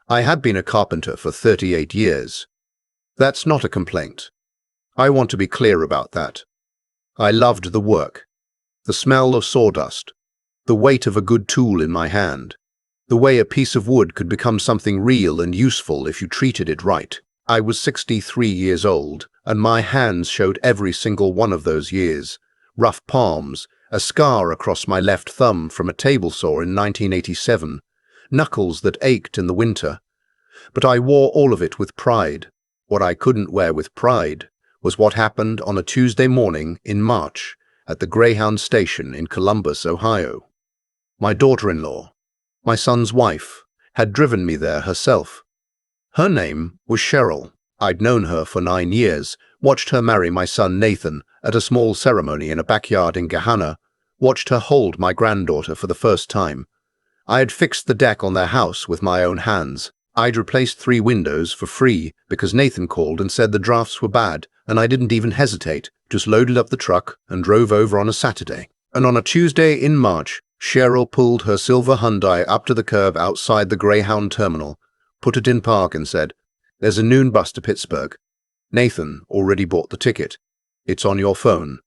I had been a carpenter for 38 years. That's not a complaint. I want to be clear about that. I loved the work, the smell of sawdust, the weight of a good tool in my hand, the way a piece of wood could become something real and useful if you treated it right. I was 63 years old, and my hands showed every single one of those years. Rough palms, a scar across my left thumb from a table saw in 1987, knuckles that ached in the winter. But I wore all of it with pride. What I couldn't wear with pride was what happened on a Tuesday morning in March at the Greyhound station in Columbus, Ohio. My daughter-in-law, my son's wife, had driven me there herself. Her name was Cheryl. I'd known her for 9 years, watched her marry my son Nathan at a small ceremony in a backyard in Gahanna, watched her hold my granddaughter for the first time. I had fixed the deck on their house with my own hands. I'd replaced 3 windows for free because Nathan called and said the drafts were bad, and I didn't even hesitate, just loaded up the truck and drove over on a Saturday. And on a Tuesday in March, Cheryl pulled her silver Hyundai up to the curb outside the Greyhound terminal, put it in park and said, "There's a noon bus to Pittsburgh. Nathan already bought the ticket. It's on your phone."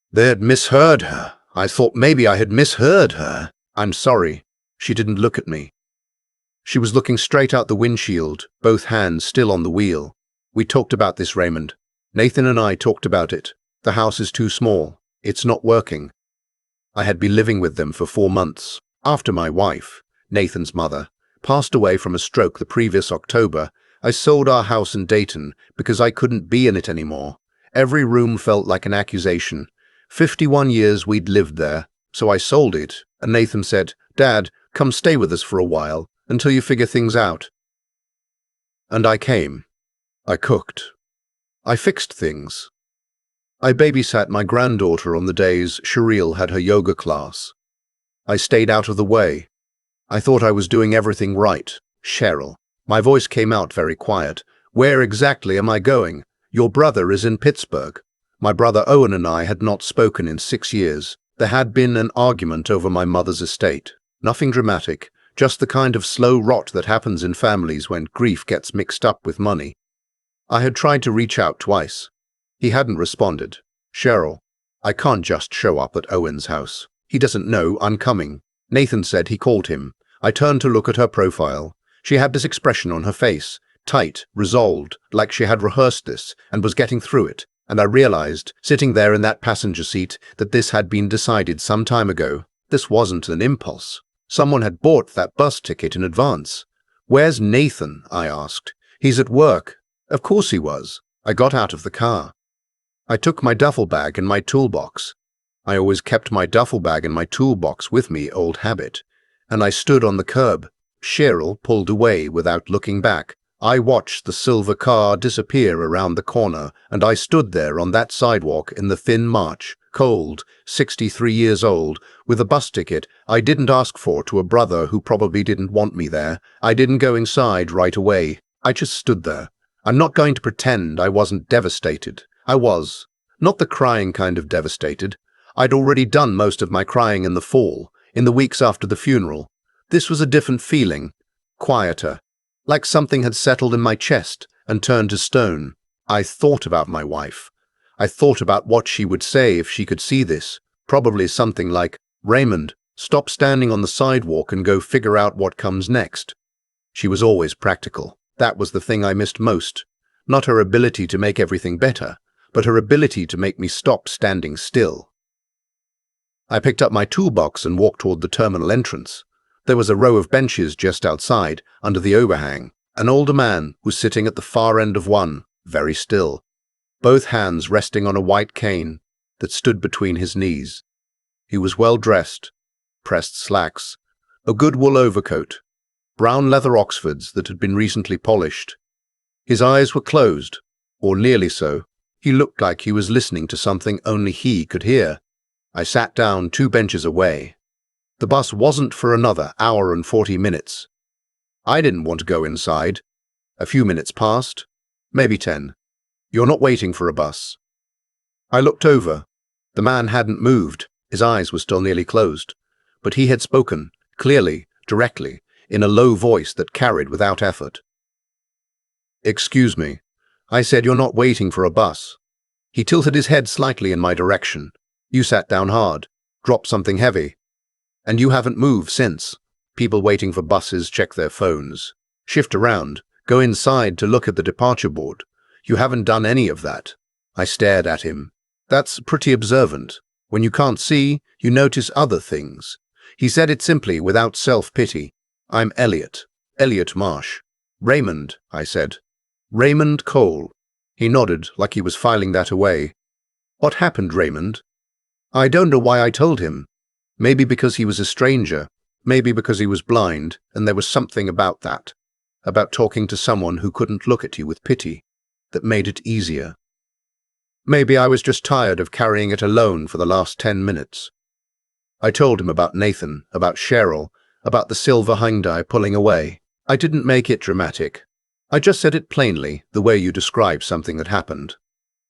They had misheard her. I thought maybe I had misheard her. "I'm sorry." She didn't look at me. She was looking straight out the windshield, both hands still on the wheel. "We talked about this, Raymond. Nathan and I talked about it. The house is too small. It's not working." I had been living with them for 4 months. After my wife, Nathan's mother, passed away from a stroke the previous October, I sold our house in Dayton because I couldn't be in it anymore. Every room felt like an accusation. 51 years we'd lived there, so I sold it, and Nathan said, "Dad, come stay with us for a while until you figure things out." And I came. I cooked. I fixed things. I babysat my granddaughter on the days Cheryl had her yoga class. I stayed out of the way. I thought I was doing everything right. "Cheryl." My voice came out very quiet. "Where exactly am I going? Your brother is in Pittsburgh." My brother Owen and I had not spoken in 6 years. There had been an argument over my mother's estate. Nothing dramatic, just the kind of slow rot that happens in families when grief gets mixed up with money. I had tried to reach out twice. He hadn't responded. "Cheryl, I can't just show up at Owen's house. He doesn't know I'm coming." Nathan said he called him. I turned to look at her profile. She had this expression on her face, tight, resolved, like she had rehearsed this and was getting through it. And I realized, sitting there in that passenger seat, that this had been decided some time ago. This wasn't an impulse. Someone had bought that bus ticket in advance. "Where's Nathan?" I asked. "He's at work." Of course he was. I got out of the car. I took my duffel bag and my toolbox. I always kept my duffel bag and my toolbox with me, old habit. And I stood on the curb. Cheryl pulled away without looking back. I watched the silver car disappear around the corner, and I stood there on that sidewalk in the thin March, cold, 63 years old, with a bus ticket I didn't ask for to a brother who probably didn't want me there. I didn't go inside right away. I just stood there. I'm not going to pretend I wasn't devastated. I was. Not the crying kind of devastated. I'd already done most of my crying in the fall, in the weeks after the funeral. This was a different feeling, quieter. Like something had settled in my chest and turned to stone. I thought about my wife. I thought about what she would say if she could see this. Probably something like, "Raymond, stop standing on the sidewalk and go figure out what comes next." She was always practical. That was the thing I missed most. Not her ability to make everything better, but her ability to make me stop standing still. I picked up my toolbox and walked toward the terminal entrance. There was a row of benches just outside, under the overhang. An older man was sitting at the far end of one, very still, both hands resting on a white cane that stood between his knees. He was well dressed, pressed slacks, a good wool overcoat, brown leather Oxfords that had been recently polished. His eyes were closed, or nearly so. He looked like he was listening to something only he could hear. I sat down 2 benches away. The bus wasn't for another hour and 40 minutes. I didn't want to go inside. A few minutes passed, maybe 10. You're not waiting for a bus. I looked over. The man hadn't moved. His eyes were still nearly closed. But he had spoken, clearly, directly, in a low voice that carried without effort. Excuse me. I said, you're not waiting for a bus. He tilted his head slightly in my direction. You sat down hard, dropped something heavy. And you haven't moved since. People waiting for buses check their phones, shift around, go inside to look at the departure board. You haven't done any of that. I stared at him. That's pretty observant. When you can't see, you notice other things. He said it simply, without self-pity. I'm Elliot. Elliot Marsh. Raymond, I said. Raymond Cole. He nodded like he was filing that away. What happened, Raymond? I don't know why I told him. Maybe because he was a stranger. Maybe because he was blind, and there was something about that. About talking to someone who couldn't look at you with pity. That made it easier. Maybe I was just tired of carrying it alone for the last 10 minutes. I told him about Nathan, about Cheryl, about the silver Hyundai pulling away. I didn't make it dramatic. I just said it plainly, the way you describe something that happened.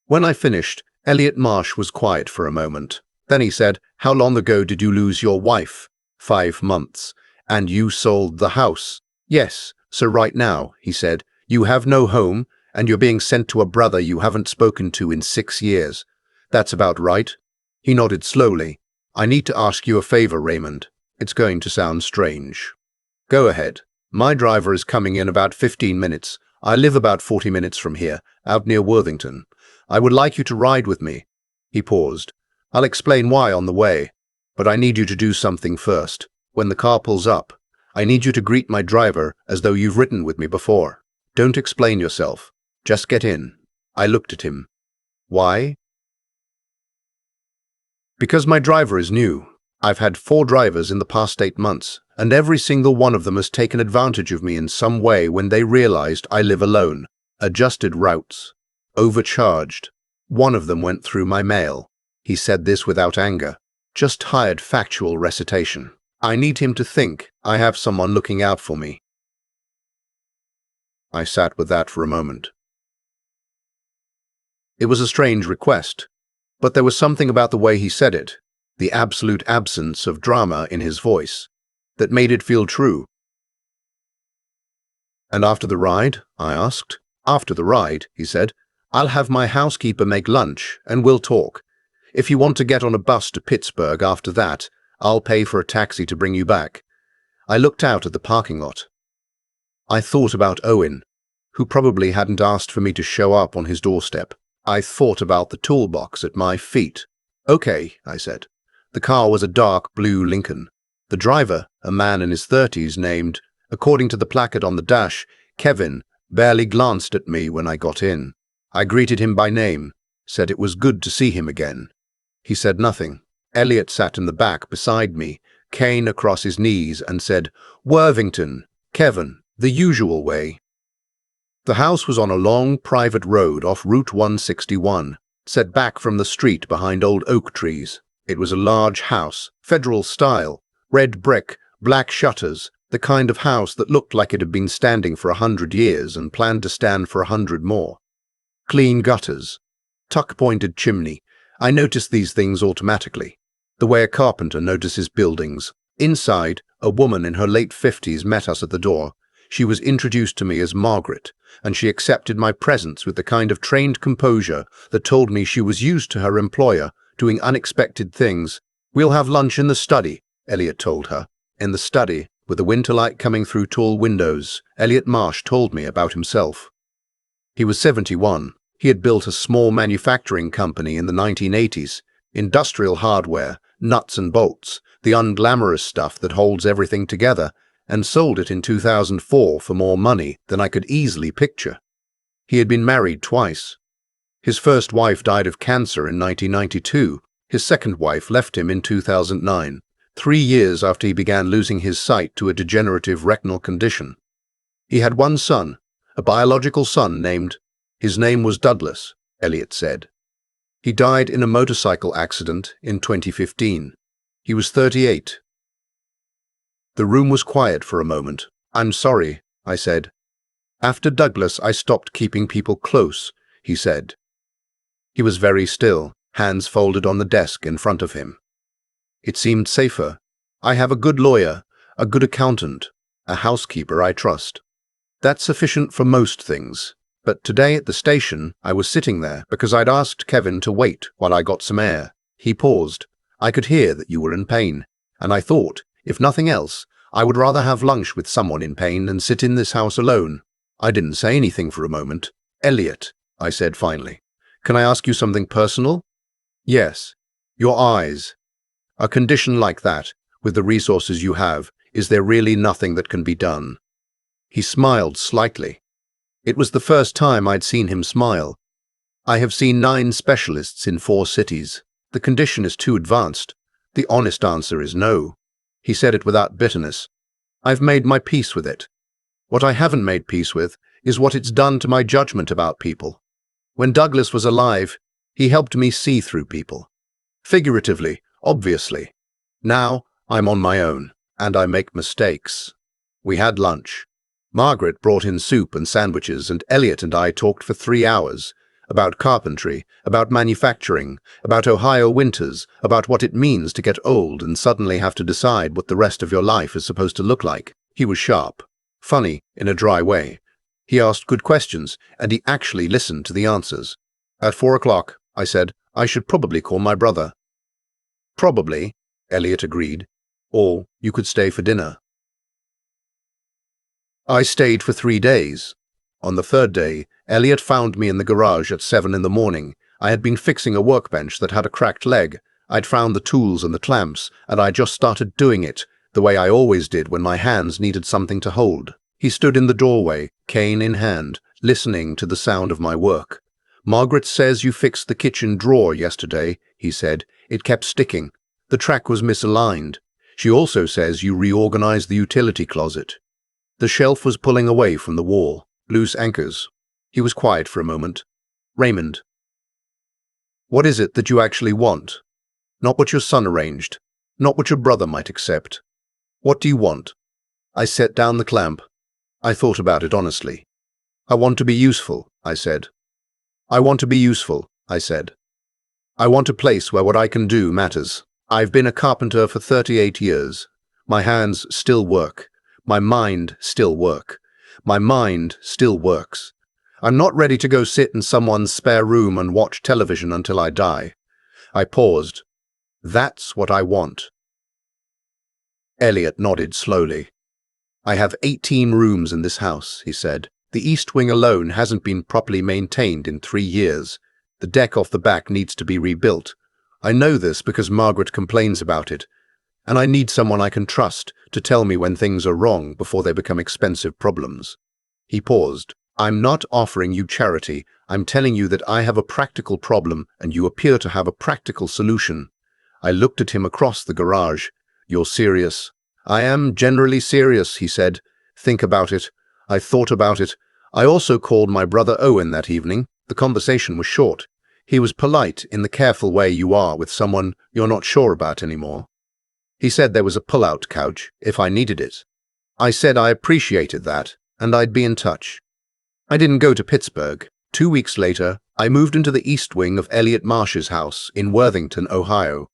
When I finished, Elliot Marsh was quiet for a moment. Then he said, How long ago did you lose your wife? 5 months. And you sold the house? Yes, so right now, he said, you have no home, and you're being sent to a brother you haven't spoken to in 6 years. That's about right. He nodded slowly. I need to ask you a favor, Raymond. It's going to sound strange. Go ahead. My driver is coming in about 15 minutes. I live about 40 minutes from here, out near Worthington. I would like you to ride with me. He paused. I'll explain why on the way, but I need you to do something first. When the car pulls up, I need you to greet my driver as though you've ridden with me before. Don't explain yourself. Just get in. I looked at him. Why? Because my driver is new. I've had 4 drivers in the past 8 months, and every single one of them has taken advantage of me in some way when they realized I live alone. Adjusted routes. Overcharged. One of them went through my mail. He said this without anger, just tired factual recitation. I need him to think I have someone looking out for me. I sat with that for a moment. It was a strange request, but there was something about the way he said it, the absolute absence of drama in his voice, that made it feel true. And after the ride? I asked. After the ride, he said, I'll have my housekeeper make lunch and we'll talk. If you want to get on a bus to Pittsburgh after that, I'll pay for a taxi to bring you back. I looked out at the parking lot. I thought about Owen, who probably hadn't asked for me to show up on his doorstep. I thought about the toolbox at my feet. Okay, I said. The car was a dark blue Lincoln. The driver, a man in his 30s named, according to the placard on the dash, Kevin, barely glanced at me when I got in. I greeted him by name, said it was good to see him again. He said nothing. Elliot sat in the back beside me, cane across his knees, and said, Worthington, Kevin, the usual way. The house was on a long, private road off Route 161, set back from the street behind old oak trees. It was a large house, federal style, red brick, black shutters, the kind of house that looked like it had been standing for 100 years and planned to stand for 100 more. Clean gutters, tuck-pointed chimney. I noticed these things automatically, the way a carpenter notices buildings. Inside, a woman in her late 50s met us at the door. She was introduced to me as Margaret, and she accepted my presence with the kind of trained composure that told me she was used to her employer doing unexpected things. We'll have lunch in the study, Elliot told her. In the study, with the winter light coming through tall windows, Elliot Marsh told me about himself. He was 71. He had built a small manufacturing company in the 1980s, industrial hardware, nuts and bolts, the unglamorous stuff that holds everything together, and sold it in 2004 for more money than I could easily picture. He had been married twice. His first wife died of cancer in 1992. His second wife left him in 2009, 3 years after he began losing his sight to a degenerative retinal condition. He had one son, a biological son named. His name was Douglas, Elliot said. He died in a motorcycle accident in 2015. He was 38. The room was quiet for a moment. I'm sorry, I said. After Douglas, I stopped keeping people close, he said. He was very still, hands folded on the desk in front of him. It seemed safer. I have a good lawyer, a good accountant, a housekeeper I trust. That's sufficient for most things. But today at the station, I was sitting there because I'd asked Kevin to wait while I got some air. He paused. I could hear that you were in pain, and I thought, if nothing else, I would rather have lunch with someone in pain than sit in this house alone. I didn't say anything for a moment. Elliot, I said finally, can I ask you something personal? Yes. Your eyes. A condition like that, with the resources you have, is there really nothing that can be done? He smiled slightly. It was the first time I'd seen him smile. I have seen 9 specialists in 4 cities. The condition is too advanced. The honest answer is no. He said it without bitterness. I've made my peace with it. What I haven't made peace with is what it's done to my judgment about people. When Douglas was alive, he helped me see through people. Figuratively, obviously. Now, I'm on my own, and I make mistakes. We had lunch. Margaret brought in soup and sandwiches, and Elliot and I talked for 3 hours. About carpentry, about manufacturing, about Ohio winters, about what it means to get old and suddenly have to decide what the rest of your life is supposed to look like. He was sharp, funny in a dry way. He asked good questions, and he actually listened to the answers. At 4 o'clock, I said, I should probably call my brother. Probably, Elliot agreed. Or you could stay for dinner. I stayed for 3 days. On the 3rd day, Elliot found me in the garage at 7 in the morning. I had been fixing a workbench that had a cracked leg. I'd found the tools and the clamps, and I just started doing it, the way I always did when my hands needed something to hold. He stood in the doorway, cane in hand, listening to the sound of my work. Margaret says you fixed the kitchen drawer yesterday, he said. It kept sticking. The track was misaligned. She also says you reorganized the utility closet. The shelf was pulling away from the wall, loose anchors. He was quiet for a moment. Raymond. What is it that you actually want? Not what your son arranged. Not what your brother might accept. What do you want? I set down the clamp. I thought about it honestly. I want to be useful, I said. I want to be useful, I said. I want a place where what I can do matters. I've been a carpenter for 38 years. My hands still work. My mind still works. My mind still works. I'm not ready to go sit in someone's spare room and watch television until I die. I paused. That's what I want. Elliot nodded slowly. I have 18 rooms in this house, he said. The east wing alone hasn't been properly maintained in 3 years. The deck off the back needs to be rebuilt. I know this because Margaret complains about it, and I need someone I can trust to tell me when things are wrong before they become expensive problems. He paused. I'm not offering you charity. I'm telling you that I have a practical problem and you appear to have a practical solution. I looked at him across the garage. You're serious? I am generally serious, he said. Think about it. I thought about it. I also called my brother Owen that evening. The conversation was short. He was polite in the careful way you are with someone you're not sure about anymore. He said there was a pull-out couch if I needed it. I said I appreciated that, and I'd be in touch. I didn't go to Pittsburgh. 2 weeks later, I moved into the east wing of Elliot Marsh's house in Worthington, Ohio.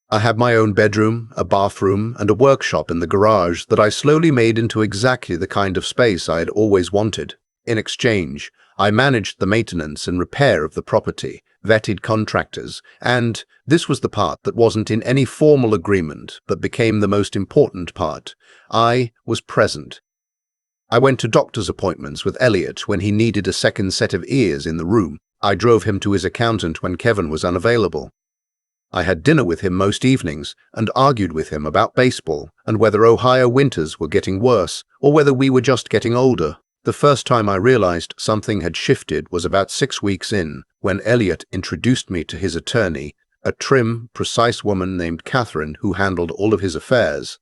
I had my own bedroom, a bathroom, and a workshop in the garage that I slowly made into exactly the kind of space I had always wanted. In exchange, I managed the maintenance and repair of the property, vetted contractors, and this was the part that wasn't in any formal agreement but became the most important part. I was present. I went to doctor's appointments with Elliot when he needed a second set of ears in the room. I drove him to his accountant when Kevin was unavailable. I had dinner with him most evenings and argued with him about baseball and whether Ohio winters were getting worse or whether we were just getting older. The first time I realized something had shifted was about 6 weeks in, when Elliot introduced me to his attorney, a trim, precise woman named Catherine who handled all of his affairs,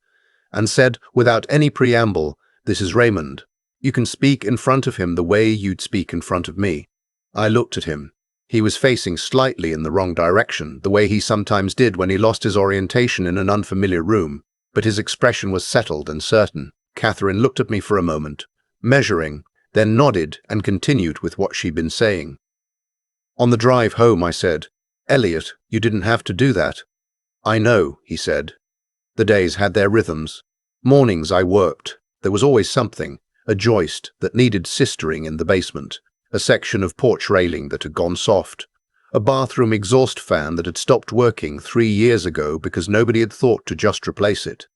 and said, without any preamble, "This is Raymond. You can speak in front of him the way you'd speak in front of me." I looked at him. He was facing slightly in the wrong direction, the way he sometimes did when he lost his orientation in an unfamiliar room, but his expression was settled and certain. Catherine looked at me for a moment, measuring, then nodded and continued with what she'd been saying. On the drive home, I said, "Elliot, you didn't have to do that." "I know," he said. The days had their rhythms. Mornings I worked. There was always something, a joist that needed sistering in the basement, a section of porch railing that had gone soft, a bathroom exhaust fan that had stopped working 3 years ago because nobody had thought to just replace it.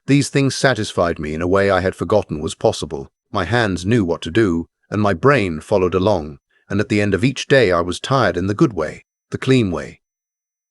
These things satisfied me in a way I had forgotten was possible. My hands knew what to do, and my brain followed along, and at the end of each day I was tired in the good way, the clean way.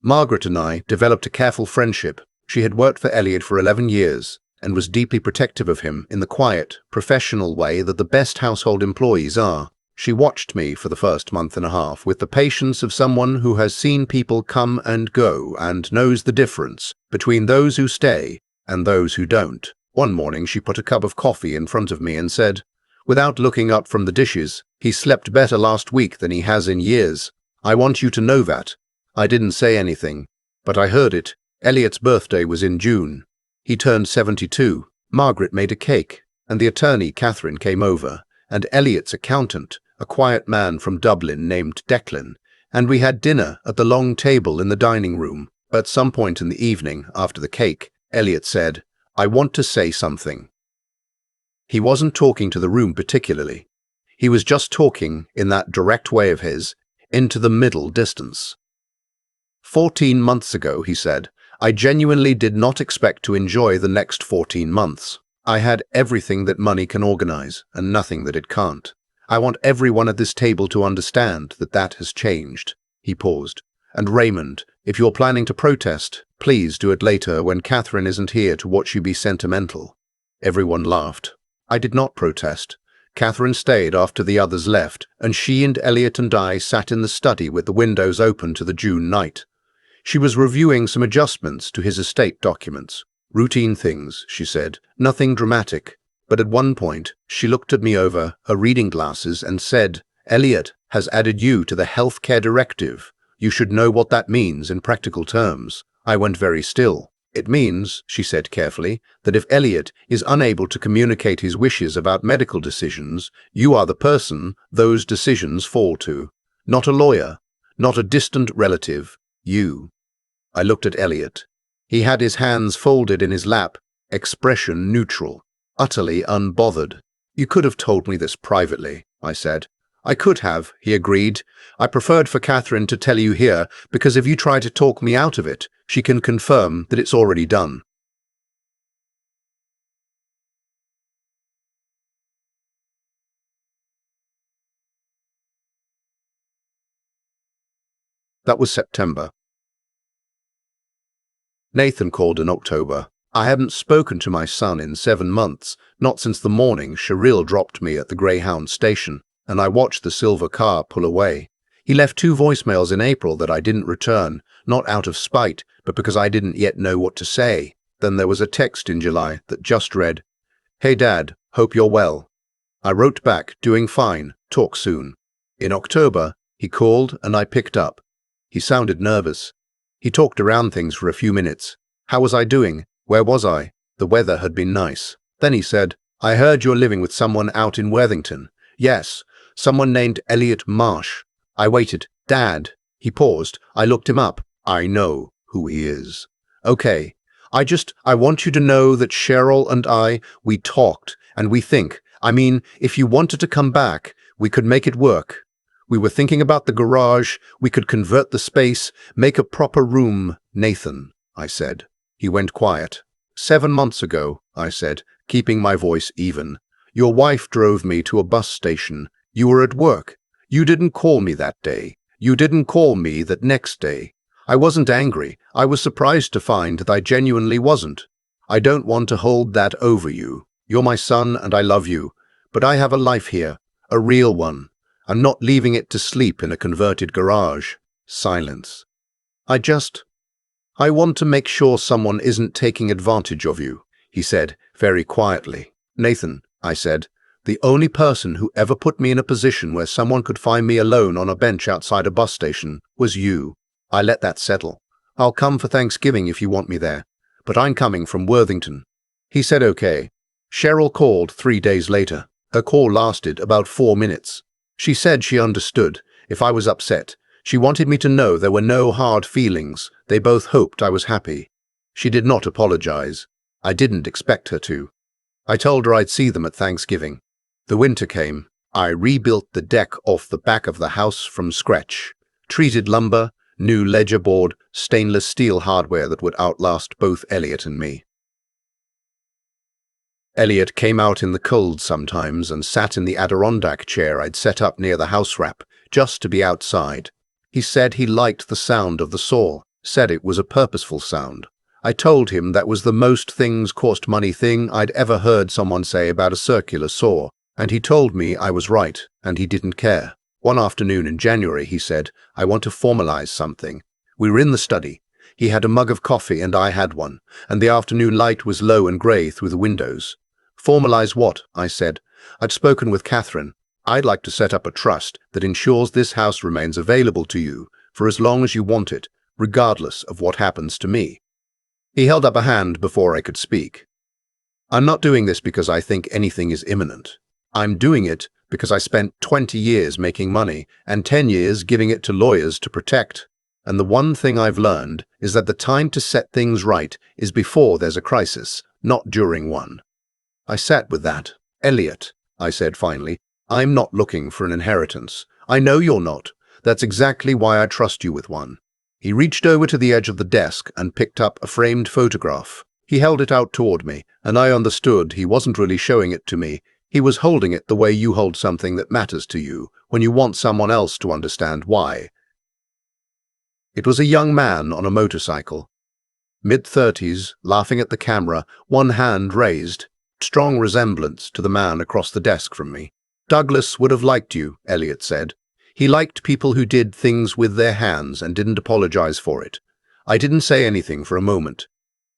Margaret and I developed a careful friendship. She had worked for Elliot for 11 years and was deeply protective of him in the quiet, professional way that the best household employees are. She watched me for the first month and a half with the patience of someone who has seen people come and go and knows the difference between those who stay and those who don't. One morning she put a cup of coffee in front of me and said, without looking up from the dishes, "He slept better last week than he has in years. I want you to know that." I didn't say anything, but I heard it. Elliot's birthday was in June. He turned 72. Margaret made a cake, and the attorney, Catherine, came over, and Elliot's accountant, a quiet man from Dublin named Declan, and we had dinner at the long table in the dining room. At some point in the evening, after the cake, Elliot said, "I want to say something." He wasn't talking to the room particularly. He was just talking, in that direct way of his, into the middle distance. 14 months ago, he said, I genuinely did not expect to enjoy the next 14 months. I had everything that money can organize and nothing that it can't. I want everyone at this table to understand that that has changed. He paused. And Raymond, if you're planning to protest, please do it later when Catherine isn't here to watch you be sentimental. Everyone laughed. I did not protest. Catherine stayed after the others left, and she and Elliot and I sat in the study with the windows open to the June night. She was reviewing some adjustments to his estate documents. Routine things, she said, nothing dramatic. But at one point, she looked at me over her reading glasses and said, "Elliot has added you to the healthcare directive. You should know what that means in practical terms." I went very still. "It means," she said carefully, "that if Elliot is unable to communicate his wishes about medical decisions, you are the person those decisions fall to. Not a lawyer, not a distant relative, you." I looked at Elliot. He had his hands folded in his lap, expression neutral, utterly unbothered. "You could have told me this privately," I said. "I could have," he agreed. "I preferred for Catherine to tell you here, because if you try to talk me out of it, she can confirm that it's already done." That was September. Nathan called in October. I hadn't spoken to my son in 7 months, not since the morning Cheryl dropped me at the Greyhound station, and I watched the silver car pull away. He left 2 voicemails in April that I didn't return, not out of spite, but because I didn't yet know what to say. Then there was a text in July that just read, "Hey Dad, hope you're well." I wrote back, "Doing fine, talk soon." In October, he called and I picked up. He sounded nervous. He talked around things for a few minutes. How was I doing? Where was I? The weather had been nice. Then he said, "I heard you're living with someone out in Worthington." "Yes, someone named Elliot Marsh." I waited. "Dad." He paused. I looked him up. "I know who he is." "Okay. I want you to know that Cheryl and we talked, and we think, if you wanted to come back, we could make it work. We were thinking about the garage. We could convert the space, make a proper room." "Nathan," I said. He went quiet. 7 months ago," I said, keeping my voice even. "Your wife drove me to a bus station. You were at work. You didn't call me that day. You didn't call me that next day. I wasn't angry. I was surprised to find that I genuinely wasn't. I don't want to hold that over you. You're my son and I love you. But I have a life here, a real one. I'm not leaving it to sleep in a converted garage." Silence. I want to make sure someone isn't taking advantage of you," he said, very quietly. "Nathan," I said, "the only person who ever put me in a position where someone could find me alone on a bench outside a bus station was you. I let that settle. I'll come for Thanksgiving if you want me there, but I'm coming from Worthington." He said okay. Cheryl called 3 days later. Her call lasted about 4 minutes. She said she understood if I was upset. She wanted me to know there were no hard feelings. They both hoped I was happy. She did not apologize. I didn't expect her to. I told her I'd see them at Thanksgiving. The winter came. I rebuilt the deck off the back of the house from scratch. Treated lumber, new ledger board, stainless steel hardware that would outlast both Elliot and me. Elliot came out in the cold sometimes and sat in the Adirondack chair I'd set up near the house wrap, just to be outside. He said he liked the sound of the saw, said it was a purposeful sound. I told him that was the most things cost money thing I'd ever heard someone say about a circular saw, and he told me I was right, and he didn't care. One afternoon in January, he said, I want to formalize something. We were in the study. He had a mug of coffee and I had one, and the afternoon light was low and grey through the windows. Formalize what? I said. I'd spoken with Catherine. I'd like to set up a trust that ensures this house remains available to you for as long as you want it, regardless of what happens to me. He held up a hand before I could speak. I'm not doing this because I think anything is imminent. I'm doing it because I spent 20 years making money and 10 years giving it to lawyers to protect. And the one thing I've learned is that the time to set things right is before there's a crisis, not during one. I sat with that. Elliot, I said finally, I'm not looking for an inheritance. I know you're not. That's exactly why I trust you with one. He reached over to the edge of the desk and picked up a framed photograph. He held it out toward me, and I understood he wasn't really showing it to me. He was holding it the way you hold something that matters to you, when you want someone else to understand why. It was a young man on a motorcycle. Mid-30s, laughing at the camera, one hand raised. Strong resemblance to the man across the desk from me. Douglas would have liked you, Elliot said. He liked people who did things with their hands and didn't apologize for it. I didn't say anything for a moment.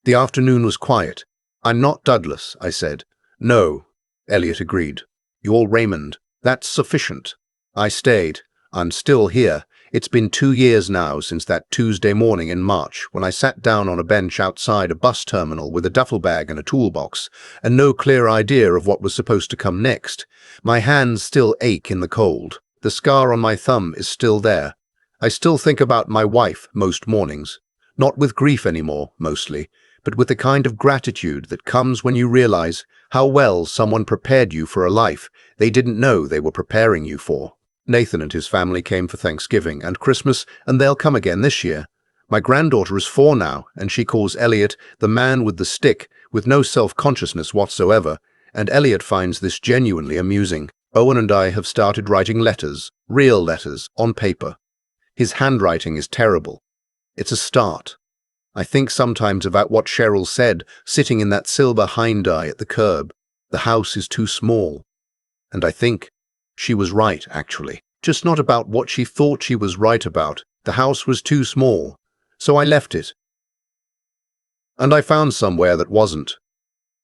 The afternoon was quiet. I'm not Douglas, I said. No, Elliot agreed. You're Raymond. That's sufficient. I stayed. I'm still here. It's been 2 years now since that Tuesday morning in March when I sat down on a bench outside a bus terminal with a duffel bag and a toolbox, and no clear idea of what was supposed to come next. My hands still ache in the cold. The scar on my thumb is still there. I still think about my wife most mornings. Not with grief anymore, mostly, but with the kind of gratitude that comes when you realize how well someone prepared you for a life they didn't know they were preparing you for. Nathan and his family came for Thanksgiving and Christmas, and they'll come again this year. My granddaughter is 4 now, and she calls Elliot the man with the stick, with no self-consciousness whatsoever, and Elliot finds this genuinely amusing. Owen and I have started writing letters, real letters, on paper. His handwriting is terrible. It's a start. I think sometimes about what Cheryl said, sitting in that silver Hyundai at the curb. The house is too small. And I think she was right, actually. Just not about what she thought she was right about. The house was too small. So I left it. And I found somewhere that wasn't.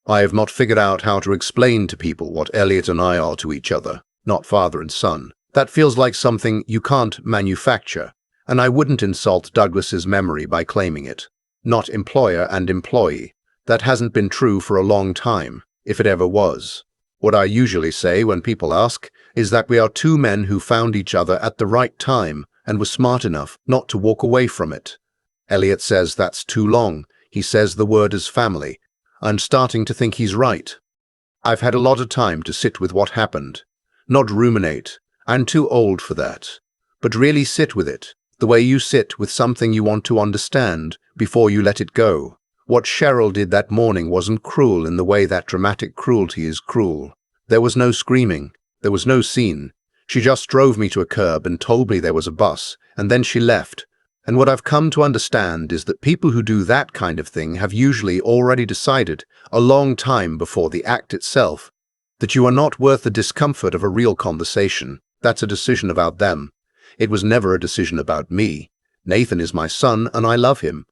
I have not figured out how to explain to people what Elliot and I are to each other, not father and son. That feels like something you can't manufacture, and I wouldn't insult Douglas's memory by claiming it. Not employer and employee. That hasn't been true for a long time, if it ever was. What I usually say when people ask is that we are 2 men who found each other at the right time and were smart enough not to walk away from it. Elliot says that's too long. He says the word is family. I'm starting to think he's right. I've had a lot of time to sit with what happened. Not ruminate. I'm too old for that. But really sit with it, the way you sit with something you want to understand before you let it go. What Cheryl did that morning wasn't cruel in the way that dramatic cruelty is cruel. There was no screaming. There was no scene. She just drove me to a curb and told me there was a bus, and then she left. And what I've come to understand is that people who do that kind of thing have usually already decided, a long time before the act itself, that you are not worth the discomfort of a real conversation. That's a decision about them. It was never a decision about me. Nathan is my son, and I love him.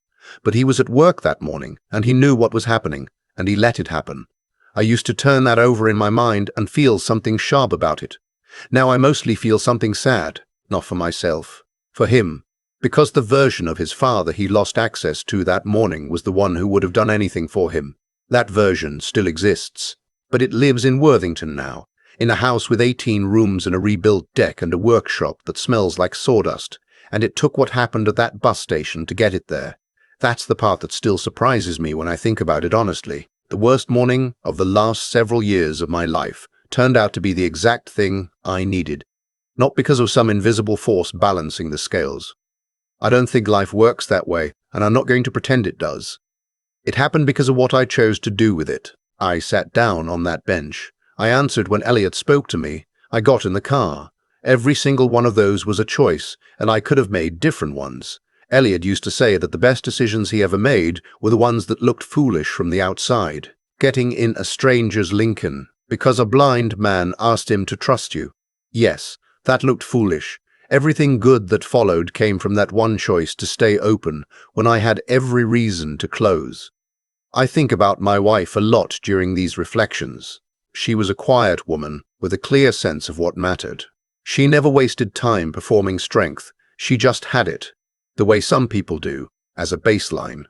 But he was at work that morning, and he knew what was happening, and he let it happen. I used to turn that over in my mind and feel something sharp about it. Now I mostly feel something sad, not for myself, for him, because the version of his father he lost access to that morning was the one who would have done anything for him. That version still exists. but it lives in Worthington now, in a house with 18 rooms and a rebuilt deck and a workshop that smells like sawdust, and it took what happened at that bus station to get it there. That's the part that still surprises me when I think about it honestly. The worst morning of the last several years of my life turned out to be the exact thing I needed, not because of some invisible force balancing the scales. I don't think life works that way, and I'm not going to pretend it does. It happened because of what I chose to do with it. I sat down on that bench. I answered when Elliot spoke to me. I got in the car. Every single one of those was a choice, and I could have made different ones. Elliot used to say that the best decisions he ever made were the ones that looked foolish from the outside. Getting in a stranger's Lincoln because a blind man asked him to trust you. Yes, that looked foolish. Everything good that followed came from that one choice to stay open when I had every reason to close. I think about my wife a lot during these reflections. She was a quiet woman with a clear sense of what mattered. She never wasted time performing strength. She just had it, the way some people do, as a baseline.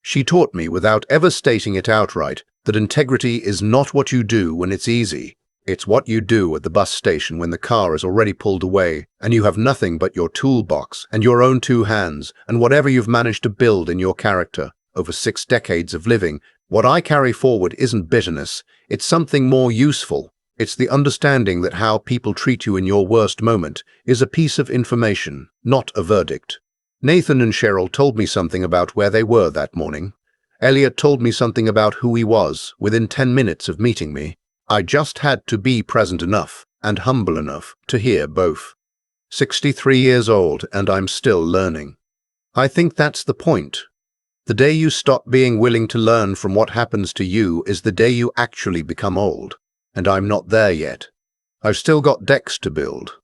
She taught me, without ever stating it outright, that integrity is not what you do when it's easy. It's what you do at the bus station when the car is already pulled away and you have nothing but your toolbox and your own two hands and whatever you've managed to build in your character over 6 decades of living. What I carry forward isn't bitterness, it's something more useful. It's the understanding that how people treat you in your worst moment is a piece of information, not a verdict. Nathan and Cheryl told me something about where they were that morning. Elliot told me something about who he was within 10 minutes of meeting me. I just had to be present enough and humble enough to hear both. 63 years old and I'm still learning. I think that's the point. The day you stop being willing to learn from what happens to you is the day you actually become old. And I'm not there yet. I've still got decks to build,